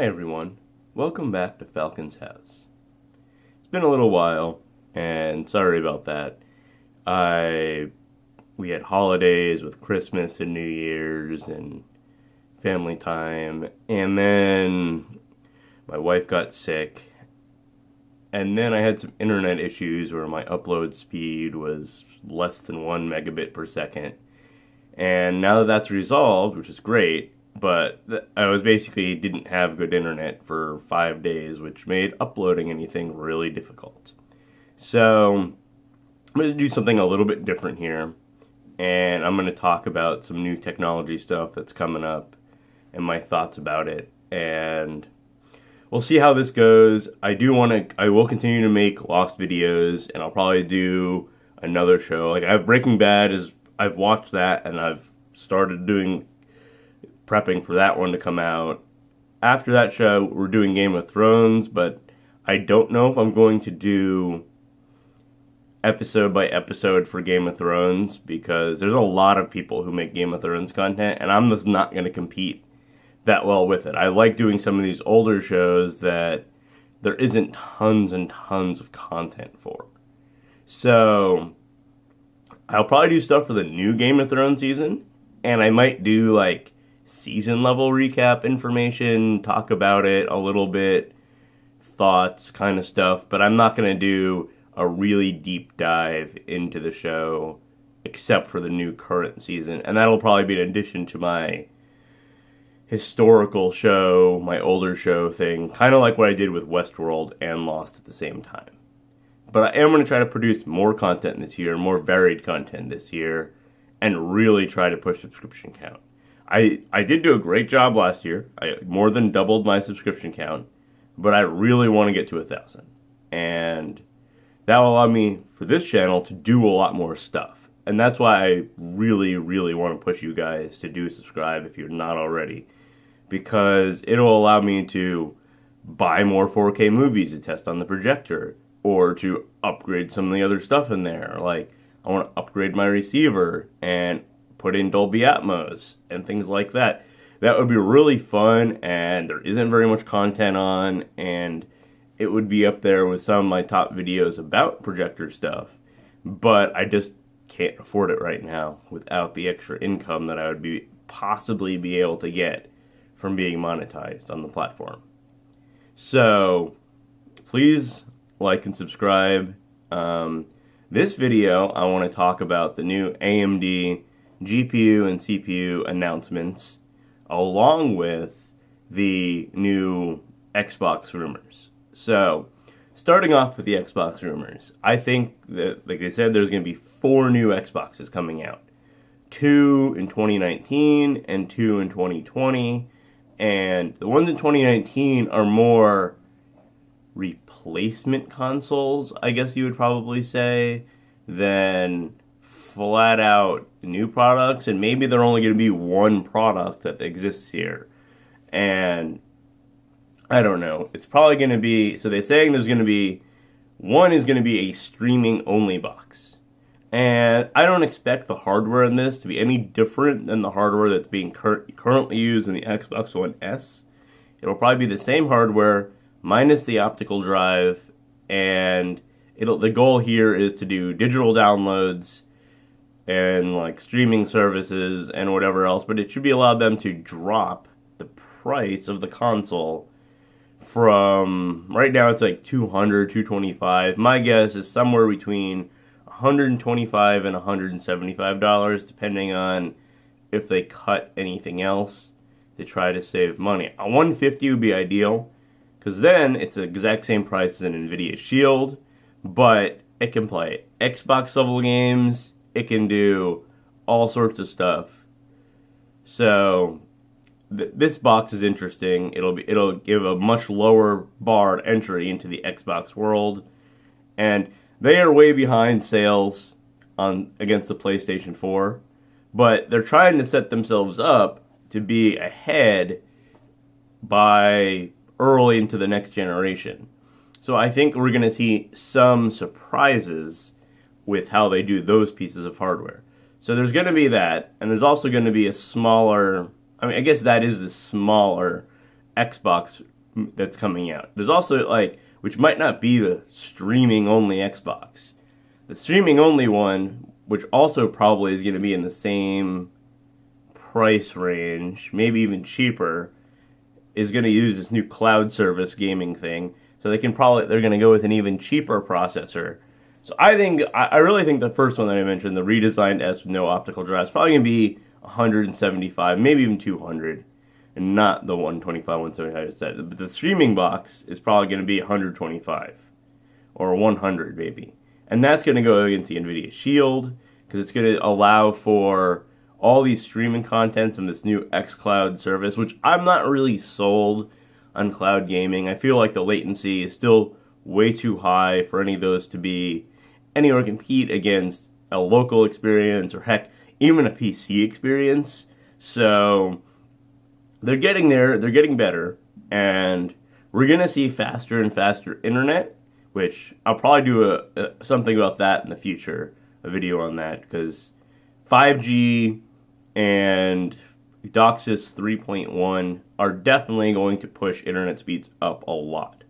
Hi everyone, welcome back to Falcon's House. It's been a little while, and sorry about that. We had holidays with Christmas and New Year's and family time, and then my wife got sick, and then I had some internet issues where my upload speed was less than 1 megabit per second. And now that that's resolved, which is great, but I was basically didn't have good internet for 5 days, which made uploading anything really difficult. So I'm going to do something a little bit different here, and I'm going to talk about some new technology stuff that's coming up and my thoughts about it, and we'll see how this goes. I will continue to make Lost videos, and I'll probably do another show. Like, I have Breaking Bad, I've watched that, and I've started prepping for that one to come out. After that show, we're doing Game of Thrones, but I don't know if I'm going to do episode by episode for Game of Thrones, because there's a lot of people who make Game of Thrones content, and I'm just not going to compete that well with it. I like doing some of these older shows that there isn't tons and tons of content for. So I'll probably do stuff for the new Game of Thrones season, and I might do like season level recap information, talk about it a little bit, thoughts kind of stuff, but I'm not going to do a really deep dive into the show except for the new current season, and that'll probably be in addition to my historical show, my older show thing, kind of like what I did with Westworld and Lost at the same time. But I am going to try to produce more content this year, more varied content this year, and really try to push subscription count. I did do a great job last year. I more than doubled my subscription count, but I really want to get to 1,000. And that will allow me, for this channel, to do a lot more stuff. And that's why I really, really want to push you guys to do subscribe if you're not already, because it'll allow me to buy more 4K movies to test on the projector, or to upgrade some of the other stuff in there. Like, I want to upgrade my receiver and put in Dolby Atmos and things like that. That would be really fun, and there isn't very much content on, and it would be up there with some of my top videos about projector stuff, but I just can't afford it right now without the extra income that I would possibly be able to get from being monetized on the platform. So please like and subscribe. This video, I want to talk about the new AMD GPU and CPU announcements, along with the new Xbox rumors. So, starting off with the Xbox rumors, I think that, like they said, there's going to be 4 new Xboxes coming out. 2 in 2019 and 2 in 2020. And the ones in 2019 are more replacement consoles, I guess you would probably say, than flat out new products. And maybe they're only going to be one product that exists here. And I don't know. It's probably going to be, so they're saying there's going to be, one is going to be a streaming only box. And I don't expect the hardware in this to be any different than the hardware that's being currently used in the Xbox One S. It'll probably be the same hardware minus the optical drive, and the goal here is to do digital downloads and like streaming services and whatever else, but it should be allowed them to drop the price of the console from, right now it's like $200, $225. My guess is somewhere between $125 and $175, depending on if they cut anything else to try to save money. A $150 would be ideal, because then it's the exact same price as an NVIDIA Shield, but it can play Xbox level games, it can do all sorts of stuff. So this box is interesting. It'll give a much lower barred entry into the Xbox world, and they are way behind sales against the PlayStation 4, but they're trying to set themselves up to be ahead by early into the next generation. So I think we're going to see some surprises with how they do those pieces of hardware. So there's going to be that, and there's also going to be a smaller, I mean, I guess that is the smaller Xbox that's coming out. There's also, like, which might not be the streaming-only Xbox. The streaming-only one, which also probably is going to be in the same price range, maybe even cheaper, is going to use this new cloud service gaming thing. So they're going to go with an even cheaper processor. So I really think the first one that I mentioned, the redesigned S with no optical drive, is probably going to be 175, maybe even 200, and not the 125, 175 I said. But the streaming box is probably going to be 125 or 100 maybe. And that's going to go against the NVIDIA Shield because it's going to allow for all these streaming contents from this new xCloud service, which I'm not really sold on cloud gaming. I feel like the latency is still way too high for any of those to be anywhere compete against a local experience or heck, even a PC experience. So they're getting there, they're getting better, and we're going to see faster and faster internet, which I'll probably do something about that in the future, a video on that, because 5G and DOCSIS 3.1 are definitely going to push internet speeds up a lot.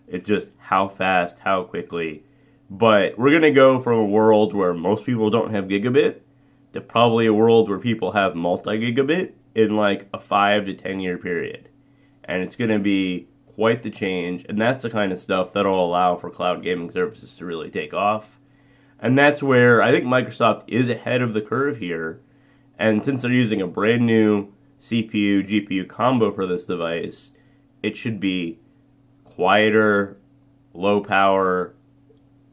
It's just how fast, how quickly. But we're going to go from a world where most people don't have gigabit to probably a world where people have multi-gigabit in like a 5 to 10 year period. And it's going to be quite the change. And that's the kind of stuff that'll allow for cloud gaming services to really take off. And that's where I think Microsoft is ahead of the curve here. And since they're using a brand new CPU, GPU combo for this device, it should be quieter, low power,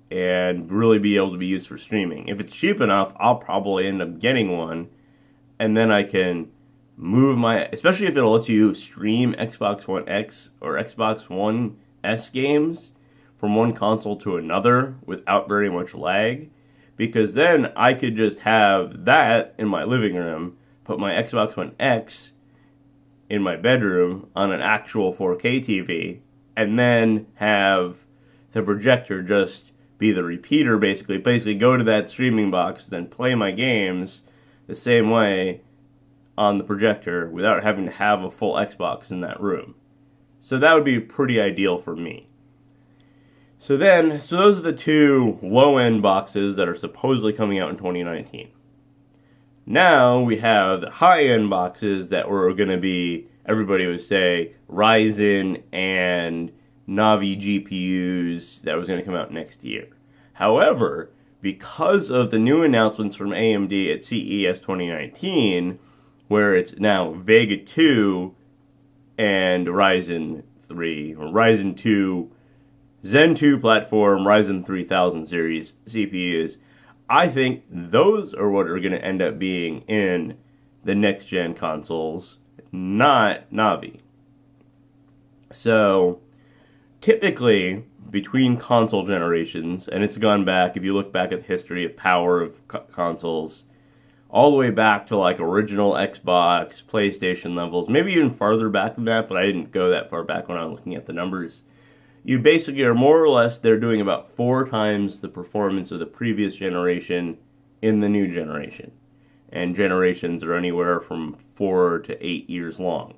and really be able to be used for streaming. If it's cheap enough, I'll probably end up getting one, and then I can move especially if it'll let you stream Xbox One X or Xbox One S games from one console to another without very much lag, because then I could just have that in my living room, put my Xbox One X in my bedroom on an actual 4K TV, and then have the projector just be the repeater, basically go to that streaming box, then play my games the same way on the projector without having to have a full Xbox in that room. So that would be pretty ideal for me. So those are the two low-end boxes that are supposedly coming out in 2019. Now we have the high-end boxes that were going to be, everybody would say, Ryzen and Navi GPUs that was going to come out next year. However, because of the new announcements from AMD at CES 2019, where it's now Vega 2 and Ryzen 3, or Ryzen 2, Zen 2 platform, Ryzen 3000 series CPUs, I think those are what are going to end up being in the next-gen consoles, not Navi. So, typically, between console generations, and it's gone back, if you look back at the history of power of consoles, all the way back to like original Xbox, PlayStation levels, maybe even farther back than that, but I didn't go that far back when I was looking at the numbers. You basically are more or less, they're doing about 4 times the performance of the previous generation in the new generation. And generations are anywhere from 4 to 8 years long.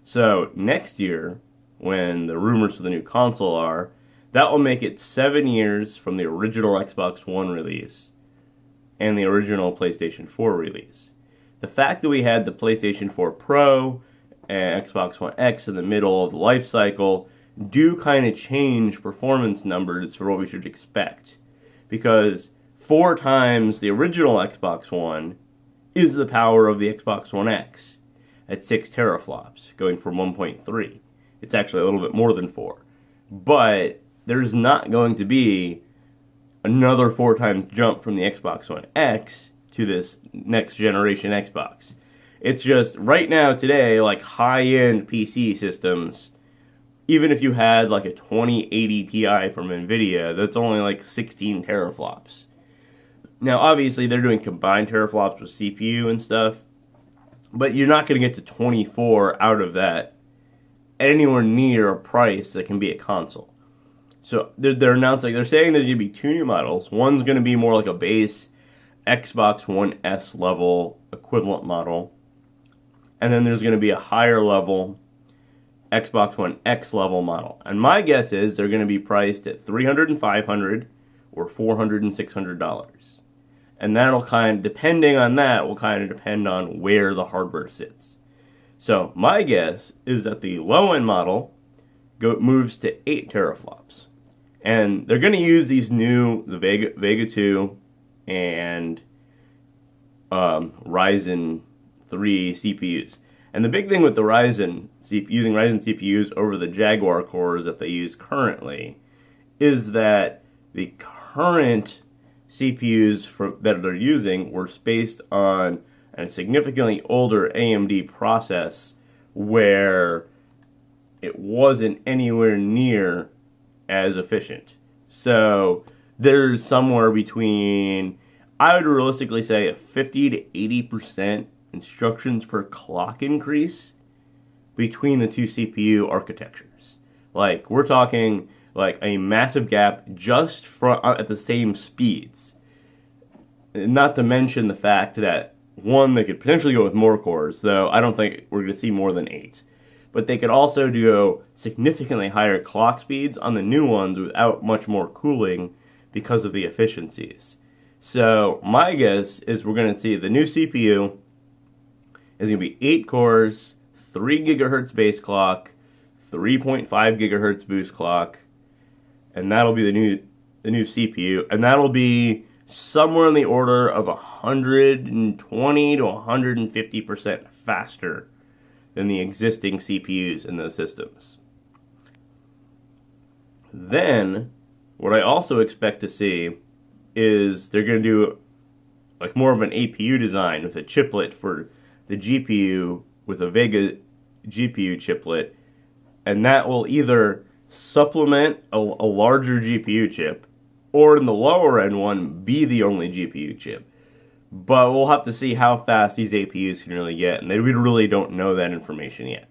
So next year, when the rumors for the new console are, that will make it 7 years from the original Xbox One release and the original PlayStation 4 release. The fact that we had the PlayStation 4 Pro and Xbox One X in the middle of the life cycle do kind of change performance numbers for what we should expect. Because 4 times the original Xbox One is the power of the Xbox One X at 6 teraflops, going from 1.3. It's actually a little bit more than 4. But there's not going to be another 4 times jump from the Xbox One X to this next generation Xbox. It's just, right now, today, like high-end PC systems, even if you had like a 2080 Ti from NVIDIA, that's only like 16 teraflops. Now, obviously, they're doing combined teraflops with CPU and stuff, but you're not going to get to 24 out of that anywhere near a price that can be a console. So they're announcing, they're saying there's going to be 2 new models. One's going to be more like a base Xbox One S level equivalent model, and then there's going to be a higher level Xbox One X level model. And my guess is they're going to be priced at $300 and $500 or $400 and $600. And that'll depending on that, will kind of depend on where the hardware sits. So my guess is that the low-end model moves to 8 teraflops. And they're going to use these the Vega 2 and Ryzen 3 CPUs. And the big thing with the using Ryzen CPUs over the Jaguar cores that they use currently is that the current CPUs that they're using were based on a significantly older AMD process where it wasn't anywhere near as efficient. So there's somewhere between, I would realistically say, a 50 to 80% instructions per clock increase between the two CPU architectures. Like, we're talking like a massive gap just at the same speeds. Not to mention the fact that, one, they could potentially go with more cores, though I don't think we're going to see more than 8. But they could also do significantly higher clock speeds on the new ones without much more cooling because of the efficiencies. So my guess is we're going to see the new CPU is going to be 8 cores, 3 gigahertz base clock, 3.5 gigahertz boost clock, and that'll be the new CPU, and that'll be somewhere in the order of 120 to 150% faster than the existing CPUs in those systems. Then, what I also expect to see is they're going to do like more of an APU design with a chiplet for the GPU with a Vega GPU chiplet, and that will either supplement a larger GPU chip, or in the lower end one, be the only GPU chip. But we'll have to see how fast these APUs can really get, and we really don't know that information yet.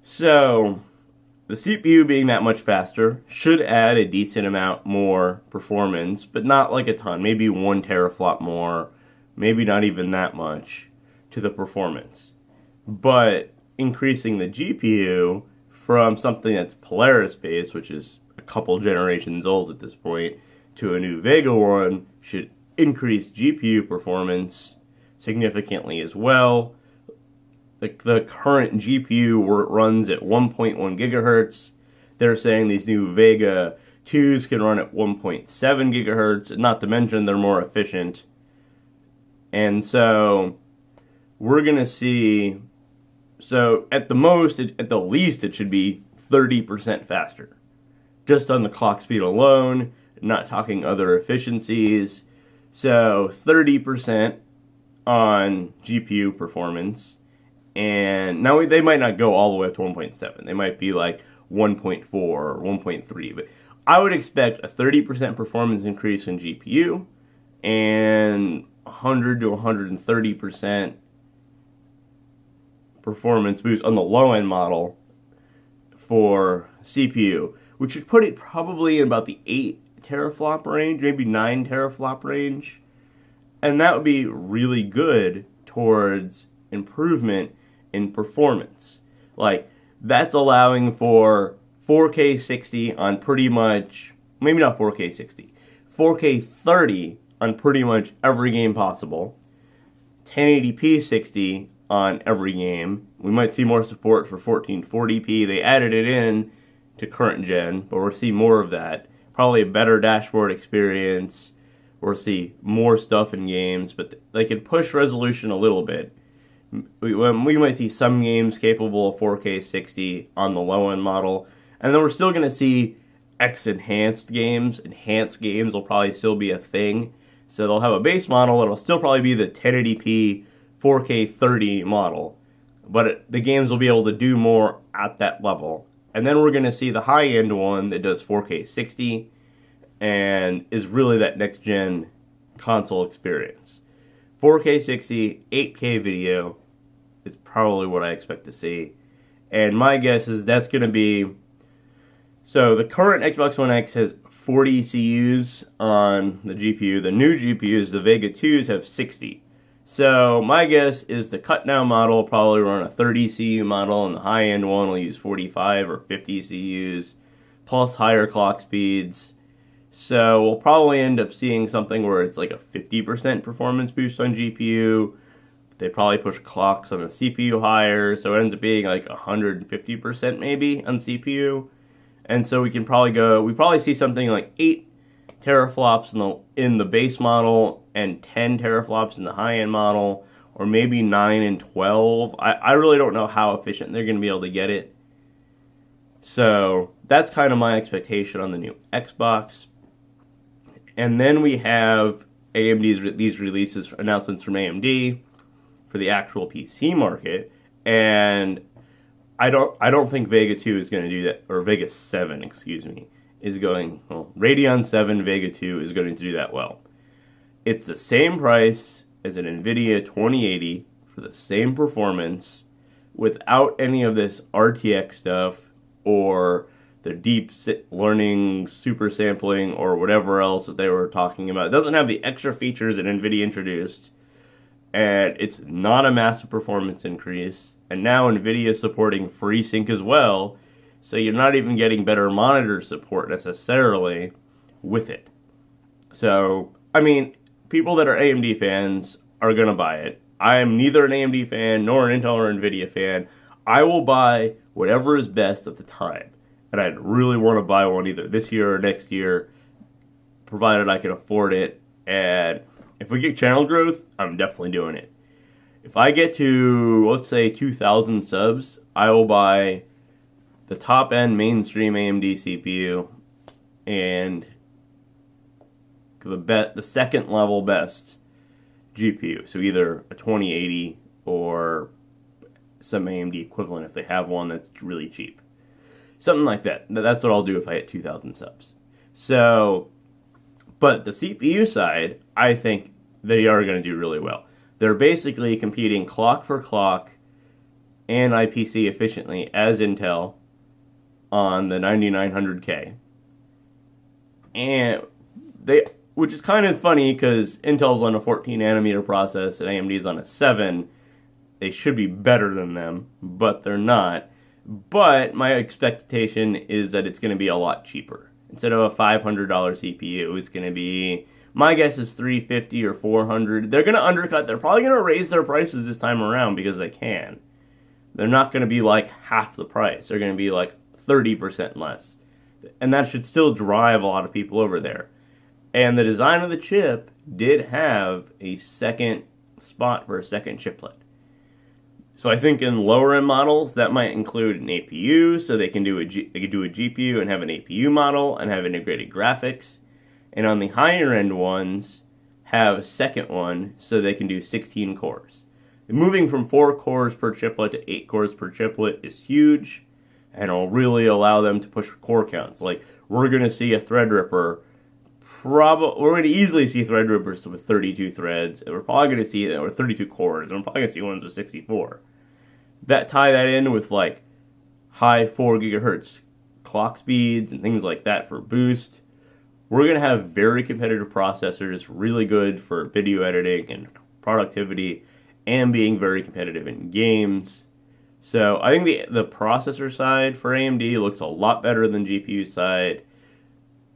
So, the CPU being that much faster should add a decent amount more performance, but not like a ton, maybe 1 teraflop more, maybe not even that much to the performance. But increasing the GPU from something that's Polaris-based, which is a couple generations old at this point, to a new Vega one should increase GPU performance significantly as well. The current GPU runs at 1.1 gigahertz. They're saying these new Vega 2s can run at 1.7 gigahertz, not to mention they're more efficient. And so we're going to see, so at the least, it should be 30% faster. Just on the clock speed alone, not talking other efficiencies. So 30% on GPU performance. And now they might not go all the way up to 1.7. They might be like 1.4 or 1.3. But I would expect a 30% performance increase in GPU and 100 to 130% performance boost on the low-end model for CPU, which would put it probably in about the 8 teraflop range, maybe 9 teraflop range. And that would be really good towards improvement in performance. Like, that's allowing for 4K 60 on pretty much, maybe not 4K 60, 4K 30 on pretty much every game possible, 1080p 60 on every game. We might see more support for 1440p. They added it in to current gen, but we'll see more of that. Probably a better dashboard experience. We'll see more stuff in games, but they can push resolution a little bit. We might see some games capable of 4K 60 on the low-end model, and then we're still going to see enhanced games. Enhanced games will probably still be a thing, so they'll have a base model that'll still probably be the 1080p 4K 30 model, but the games will be able to do more at that level. And then we're going to see the high-end one that does 4K 60 and is really that next-gen console experience. 4K 60, 8K video is probably what I expect to see. And my guess is that's going to be, so the current Xbox One X has 40 CUs on the GPU. The new GPUs, the Vega 2s, have 60. So my guess is the cut down model will probably run a 30 CU model, and the high end one will use 45 or 50 CUs plus higher clock speeds. So we'll probably end up seeing something where it's like a 50% performance boost on GPU. They probably push clocks on the CPU higher, so it ends up being like 150% maybe on CPU. And so we probably see something like 8 teraflops in the base model and 10 teraflops in the high-end model, or maybe 9 and 12. I really don't know how efficient they're going to be able to get it. So that's kind of my expectation on the new Xbox. And then we have these releases, announcements from AMD for the actual PC market, and I don't think Vega 2 is going to do that, or Vega 7, excuse me, Radeon 7 Vega 2 is going to do that well. It's the same price as an NVIDIA 2080 for the same performance, without any of this RTX stuff or the deep learning, super sampling, or whatever else that they were talking about. It doesn't have the extra features that NVIDIA introduced, and it's not a massive performance increase. And now NVIDIA is supporting FreeSync as well, so you're not even getting better monitor support necessarily with it. So, I mean, people that are AMD fans are going to buy it. I am neither an AMD fan nor an Intel or NVIDIA fan. I will buy whatever is best at the time. And I'd really want to buy one either this year or next year, provided I can afford it. And if we get channel growth, I'm definitely doing it. If I get to, let's say, 2,000 subs, I will buy the top-end mainstream AMD CPU and the second-level best GPU. So either a 2080 or some AMD equivalent if they have one that's really cheap. Something like that. That's what I'll do if I hit 2,000 subs. So, but the CPU side, I think they are going to do really well. They're basically competing clock for clock and IPC efficiently as Intel on the 9900K. And which is kind of funny because Intel's on a 14 nanometer process and AMD's on a 7. They should be better than them, but they're not. But my expectation is that it's going to be a lot cheaper. Instead of a $500 CPU, it's going to be, my guess is $350 or $400. They're going to undercut. They're probably going to raise their prices this time around because they can. They're not going to be like half the price. They're going to be like 30% less. And that should still drive a lot of people over there. And the design of the chip did have a second spot for a second chiplet. So I think in lower end models that might include an APU, so they can do a GPU and have an APU model and have integrated graphics. And on the higher end ones, have a second one so they can do 16 cores. Moving from 4 cores per chiplet to 8 cores per chiplet is huge, and it'll really allow them to push core counts. Like, we're going to see a Threadripper, we're going to easily see Threadrippers with 32 threads, and we're probably going to see, or 32 cores, and we're probably going to see ones with 64. Tie that in with like high 4 gigahertz clock speeds and things like that for boost. We're going to have very competitive processors, really good for video editing and productivity, and being very competitive in games. So I think the processor side for AMD looks a lot better than GPU side,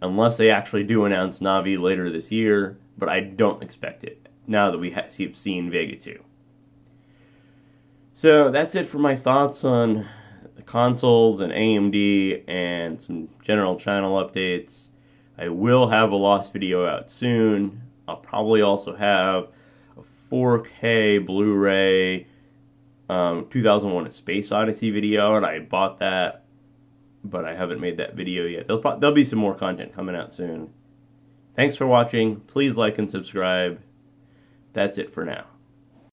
unless they actually do announce Navi later this year, but I don't expect it, now that we have seen Vega 2. So that's it for my thoughts on the consoles and AMD and some general channel updates. I will have a Lost video out soon. I'll probably also have a 4K Blu-ray 2001: A Space Odyssey video, and I bought that, but I haven't made that video yet. There'll be some more content coming out soon. Thanks for watching. Please like and subscribe. That's it for now.